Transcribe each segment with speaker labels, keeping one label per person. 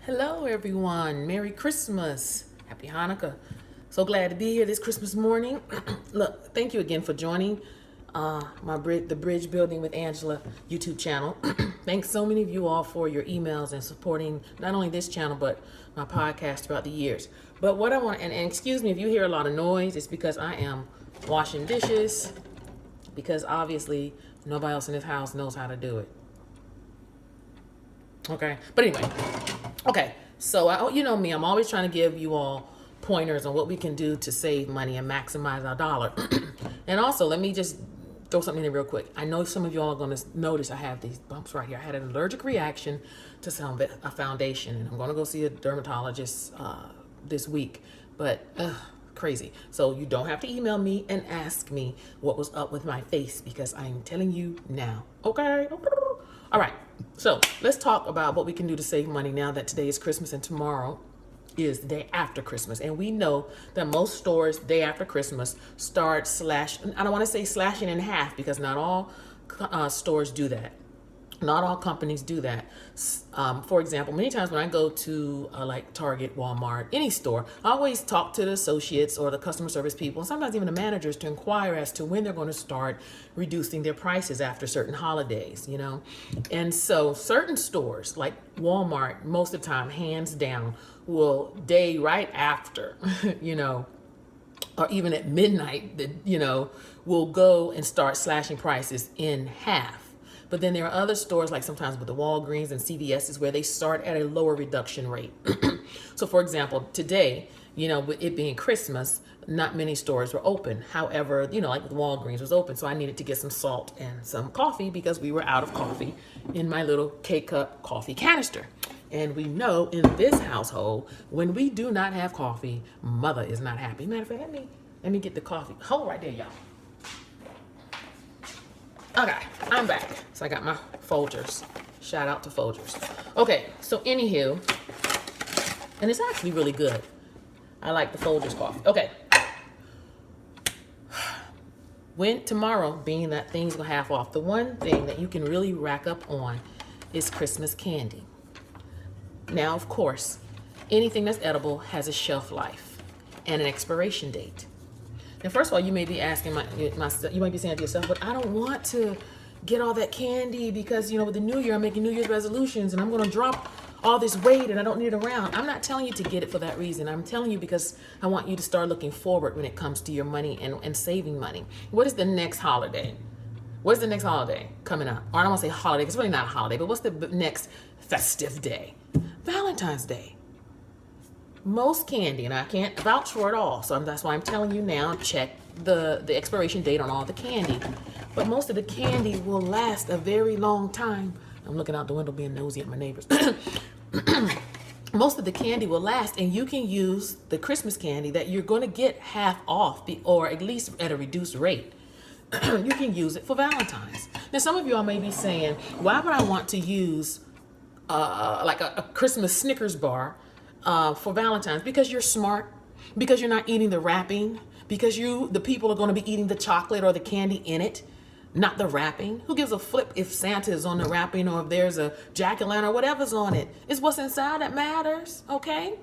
Speaker 1: Hello, everyone. Merry Christmas. Happy Hanukkah. So glad to be here this Christmas morning. Look, thank you again for joining the Bridge Building with Angela YouTube channel. Thanks so many of you all for your emails and supporting not only this channel, but my podcast throughout the years. But what I want, and excuse me if you hear a lot of noise, it's because I am washing dishes, because obviously nobody else in this house knows how to do it. Okay, but anyway, okay, so you know me, I'm always trying to give you all pointers on what we can do to save money and maximize our dollar. And also, let me just throw something in real quick. I know some of you all are going to notice I have these bumps right here. I had an allergic reaction to a foundation, and I'm going to go see a dermatologist this week. But crazy. So you don't have to email me and ask me what was up with my face, because I'm telling you now. Okay? All right, so let's talk about what we can do to save money now that today is Christmas and tomorrow is the day after Christmas. And we know that most stores, day after Christmas, start I don't want to say slashing in half, because not all stores do that. Not all companies do that. For example, many times when I go to like Target, Walmart, any store, I always talk to the associates or the customer service people, and sometimes even the managers, to inquire as to when they're going to start reducing their prices after certain holidays, you know? And so certain stores like Walmart, most of the time, hands down, will day right after, you know, or even at midnight, you know, will go and start slashing prices in half. But then there are other stores, like sometimes with the Walgreens and CVS's, where they start at a lower reduction rate. So for example, today, you know, with it being Christmas, not many stores were open. However, you know, like with Walgreens was open, so I needed to get some salt and some coffee because we were out of coffee in my little K-cup coffee canister. And we know in this household, when we do not have coffee, mother is not happy. Matter of fact, let me get the coffee. Hold right there, y'all. Okay, I'm back. So I got my Folgers. Shout out to Folgers. Okay, so anywho, and it's actually really good. I like the Folgers coffee. Okay. When tomorrow, being that things go half off, the one thing that you can really rack up on is Christmas candy. Now, of course, anything that's edible has a shelf life and an expiration date. And first of all, you may be asking you might be saying to yourself, but I don't want to get all that candy because, you know, with the new year, I'm making New Year's resolutions and I'm going to drop all this weight and I don't need it around. I'm not telling you to get it for that reason. I'm telling you because I want you to start looking forward when it comes to your money and saving money. What is the next holiday? What's the next holiday coming up? Or I don't want to say holiday, because it's really not a holiday, but what's the next festive day? Valentine's Day. Most candy, and I can't vouch for it all, so that's why I'm telling you now, check the expiration date on all the candy. But most of the candy will last a very long time. I'm looking out the window being nosy at my neighbors. Most of the candy will last, and you can use the Christmas candy that you're going to get half off, or at least at a reduced rate. You can use it for Valentine's. Now, some of you all may be saying, why would I want to use like a Christmas Snickers bar for Valentine's? Because you're smart, because you're not eating the wrapping, because the people are going to be eating the chocolate or the candy in it, not the wrapping. Who gives a flip if Santa is on the wrapping or if there's a jack-o'-lantern or whatever's on it? It's what's inside that matters, okay?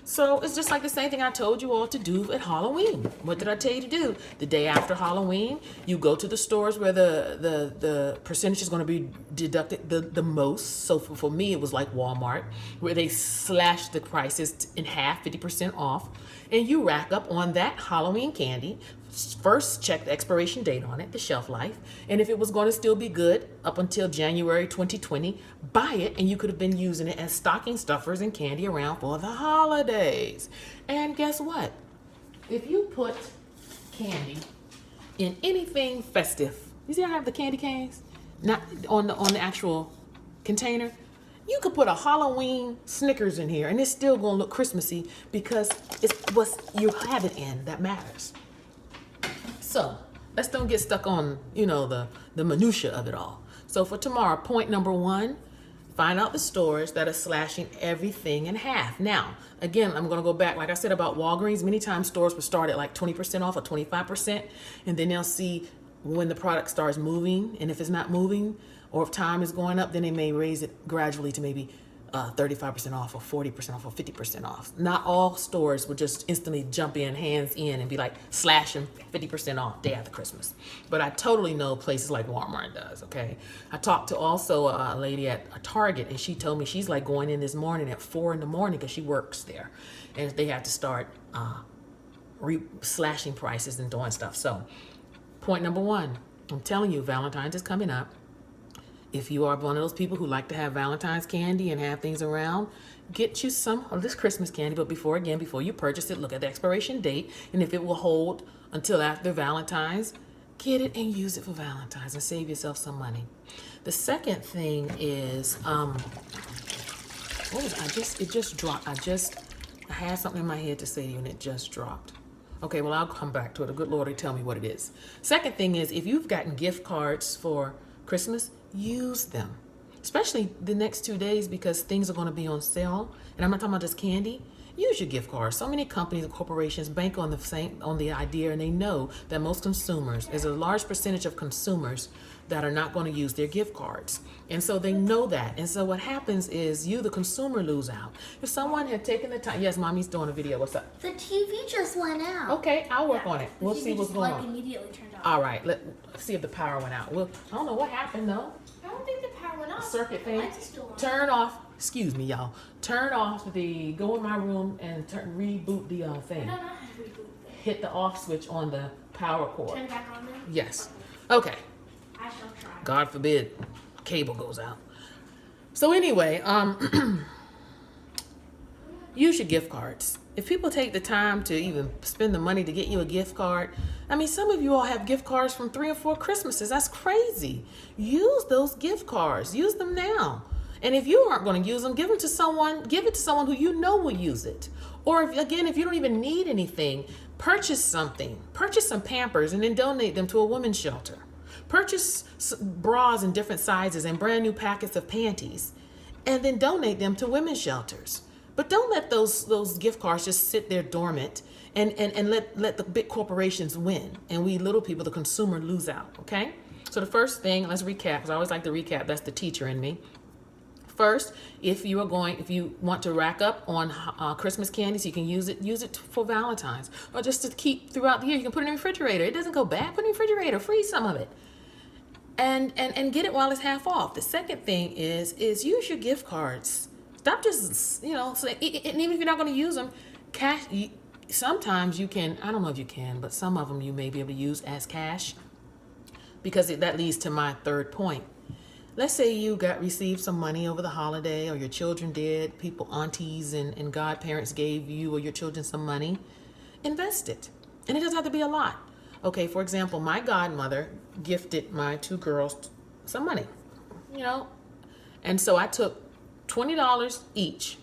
Speaker 1: So it's just like the same thing I told you all to do at Halloween. What did I tell you to do? The day after Halloween, you go to the stores where the percentage is going to be deducted the most. So for me, it was like Walmart, where they slashed the prices in half, 50% off. And you rack up on that Halloween candy. First, check the expiration date on it, the shelf life. And if it was going to still be good up until January 2020, buy it, and you could have been using it as stocking stuffers and candy around for the holidays. And guess what? If you put candy in anything festive, you see I have the candy canes? Not on the actual container. You could put a Halloween Snickers in here, and it's still going to look Christmassy, because it's what you have it in that matters. So let's don't get stuck on, you know, the minutia of it all. So for tomorrow, point number 1, find out the stores that are slashing everything in half. Now, again, I'm going to go back. Like I said about Walgreens, many times stores will start at like 20% off or 25%, and then they'll see when the product starts moving, and if it's not moving or if time is going up, then they may raise it gradually to maybe 35% off or 40% off or 50% off. Not all stores would just instantly jump in, hands in, and be like slashing 50% off day after Christmas. But I totally know places like Walmart does, okay? I talked to also a lady at a Target, and she told me she's like going in this morning at 4 in the morning because she works there. And they have to start slashing prices and doing stuff. So point number one, I'm telling you, Valentine's is coming up. If you are one of those people who like to have Valentine's candy and have things around, get you some of this Christmas candy. But before you purchase it, look at the expiration date. And if it will hold until after Valentine's, get it and use it for Valentine's and save yourself some money. The second thing is, it just dropped. I had something in my head to say to you and it just dropped. Okay, well, I'll come back to it. The good Lord will tell me what it is. Second thing is, if you've gotten gift cards for Christmas, use them, especially the next 2 days because things are going to be on sale. And I'm not talking about just candy. Use your gift cards. So many companies and corporations bank on the idea, and they know that most consumers, there's a large percentage of consumers that are not going to use their gift cards. And so they know that. And so what happens is you, the consumer, lose out. If someone had taken the time, yes, Mommy's doing a video. What's up?
Speaker 2: The TV just went out.
Speaker 1: Okay, I'll work on it. We'll see what's going on.
Speaker 2: Immediately turned off.
Speaker 1: All right, let's see if the power went out. Well, I don't know what happened though.
Speaker 2: I don't think the power went off.
Speaker 1: Circuit thing.
Speaker 2: Lights are still on.
Speaker 1: Turn off. Excuse me, y'all. Turn off go in my room and reboot the thing.
Speaker 2: I don't know how to reboot it.
Speaker 1: Hit the off switch on the power cord.
Speaker 2: Turn it back on then?
Speaker 1: Yes. Okay.
Speaker 2: I shall try.
Speaker 1: God forbid cable goes out. So anyway, use your gift cards. If people take the time to even spend the money to get you a gift card, I mean, some of you all have gift cards from 3 or 4 Christmases. That's crazy. Use those gift cards. Use them now. And if you aren't going to use them, give it to someone who you know will use it. Or if you don't even need anything, purchase something. Purchase some Pampers and then donate them to a women's shelter. Purchase bras in different sizes and brand new packets of panties and then donate them to women's shelters. But don't let those gift cards just sit there dormant and let the big corporations win and we little people, the consumer, lose out, okay? So the first thing, let's recap, because I always like to recap. That's the teacher in me. First, if you want to rack up on Christmas candies, you can use it for Valentine's or just to keep throughout the year. You can put it in the refrigerator. It doesn't go bad. Put it in the refrigerator. Freeze some of it. And get it while it's half off. The second thing is use your gift cards. Stop just, and even if you're not going to use them, cash. Sometimes you can, I don't know if you can, but some of them you may be able to use as cash because that leads to my third point. Let's say you received some money over the holiday or your children did, aunties and godparents gave you or your children some money. Invest it. And it doesn't have to be a lot. Okay, for example, my godmother gifted my 2 girls some money, and so I took $20 each.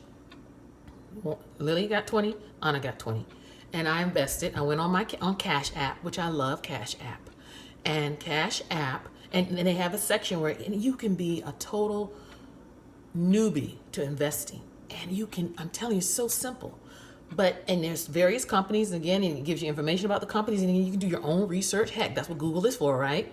Speaker 1: Lily got 20, Anna got 20, and I invested. I went on Cash App, which I love Cash App, and Cash App, and they have a section where you can be a total newbie to investing, and you can. I'm telling you, it's so simple. And there's various companies, again, and it gives you information about the companies, and you can do your own research. Heck, that's what Google is for, right?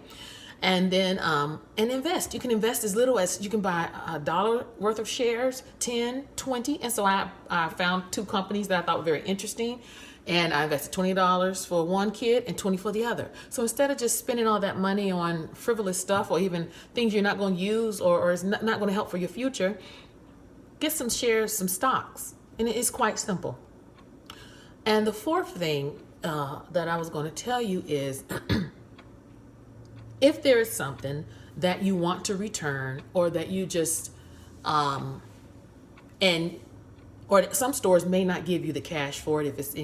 Speaker 1: And then, and invest. You can invest as little as you can buy $1 worth of shares, 10, 20. And so I found 2 companies that I thought were very interesting. And I invested $20 for one kid and $20 for the other. So instead of just spending all that money on frivolous stuff or even things you're not going to use or is not going to help for your future, get some shares, some stocks. And it is quite simple. And the fourth thing that I was going to tell you is if there is something that you want to return or that you just, or some stores may not give you the cash for it because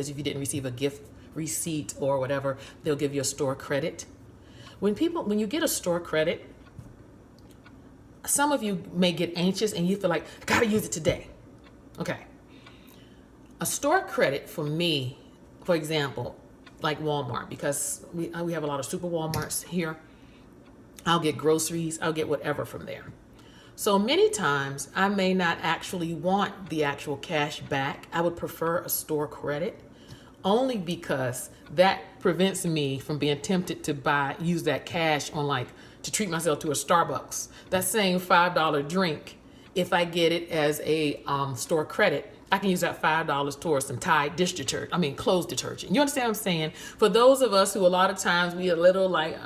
Speaker 1: if you didn't receive a gift receipt or whatever, they'll give you a store credit. When you get a store credit, some of you may get anxious and you feel like, I gotta use it today. Okay. A store credit for me, for example, like Walmart, because we have a lot of super Walmarts here. I'll get groceries, I'll get whatever from there. So many times I may not actually want the actual cash back. I would prefer a store credit only because that prevents me from being tempted to use that cash to treat myself to a Starbucks. That same $5 drink if I get it as a store credit, I can use that $5 towards some Tide dish detergent. I mean, clothes detergent. You understand what I'm saying? For those of us who a lot of times we a little like,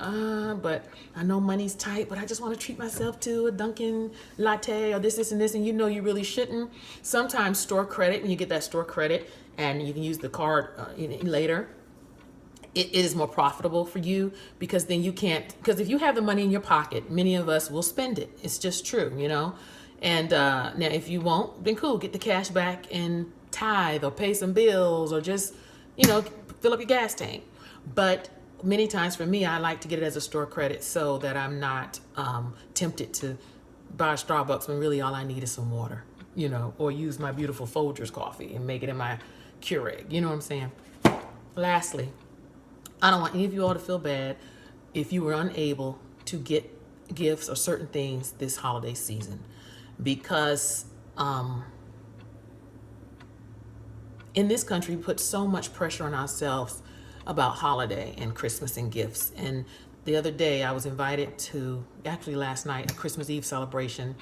Speaker 1: but I know money's tight, but I just want to treat myself to a Dunkin' latte or this, and this, and you know you really shouldn't. Sometimes store credit, when you get that store credit and you can use the card later, it is more profitable for you, because then you can't, because if you have the money in your pocket, many of us will spend it. It's just true, you know? And now if you won't, then cool, get the cash back and tithe or pay some bills or just, fill up your gas tank. But many times for me, I like to get it as a store credit so that I'm not tempted to buy Starbucks when really all I need is some water, or use my beautiful Folgers coffee and make it in my Keurig. You know what I'm saying? Lastly, I don't want any of you all to feel bad if you were unable to get gifts or certain things this holiday season, because in this country we put so much pressure on ourselves about holiday and Christmas and gifts. And the other day I was invited to, actually last night, a Christmas Eve celebration.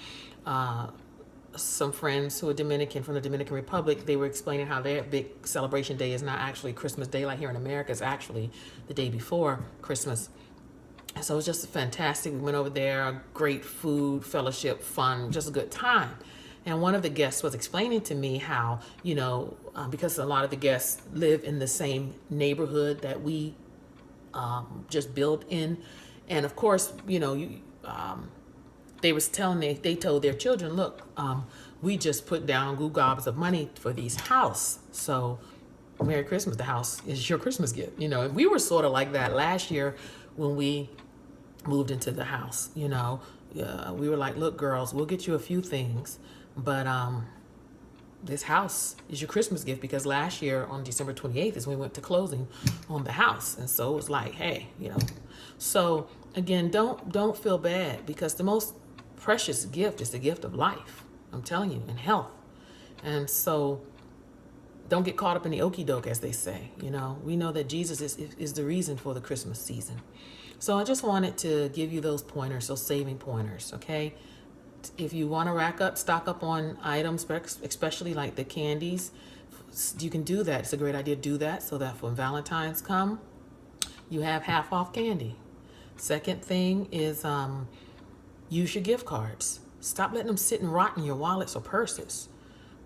Speaker 1: Some friends who are Dominican, from the Dominican Republic, they were explaining how their big celebration day is not actually Christmas Day like here in America. It's actually the day before Christmas. And so it was just fantastic. We went over there, great food, fellowship, fun, just a good time. And one of the guests was explaining to me how, because a lot of the guests live in the same neighborhood that we just built in. And of course, they told their children, look, we just put down gobs of money for these house. So Merry Christmas, the house is your Christmas gift. And we were sort of like that last year when we moved into the house. We were like, look, girls, we'll get you a few things, but this house is your Christmas gift, because last year on December 28th is when we went to closing on the house. And so it was like, hey, so again, don't feel bad, because the most precious gift is the gift of life. I'm telling you, and health. And so don't get caught up in the okie doke, as they say. We know that Jesus is the reason for the Christmas season. So I just wanted to give you those pointers, those saving pointers, okay? If you want to stock up on items, especially like the candies, you can do that. It's a great idea to do that, so that when Valentine's come, you have half off candy. Second thing is use your gift cards. Stop letting them sit and rot in your wallets or purses.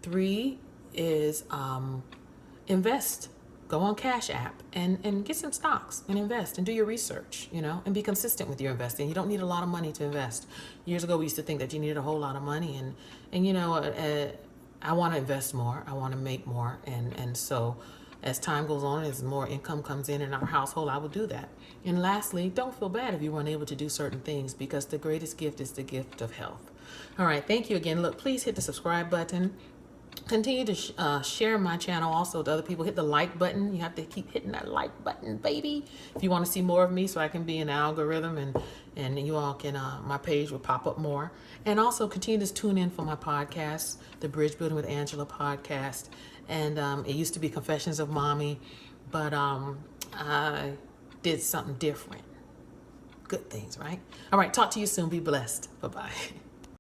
Speaker 1: 3 is invest. Go on Cash App and get some stocks and invest and do your research, and be consistent with your investing. You don't need a lot of money to invest. Years ago, we used to think that you needed a whole lot of money, and I want to invest more. I want to make more. And so as time goes on, as more income comes in our household, I will do that. And lastly, don't feel bad if you weren't able to do certain things, because the greatest gift is the gift of health. All right. Thank you again. Look, please hit the subscribe button. Continue to share my channel also to other people. Hit the like button. You have to keep hitting that like button, baby, if you want to see more of me, so I can be in the algorithm, and you all can, my page will pop up more. And also continue to tune in for my podcast, the Bridge Building with Angela podcast. And it used to be Confessions of Mommy, but I did something different. Good things, right? All right, talk to you soon. Be blessed. Bye-bye.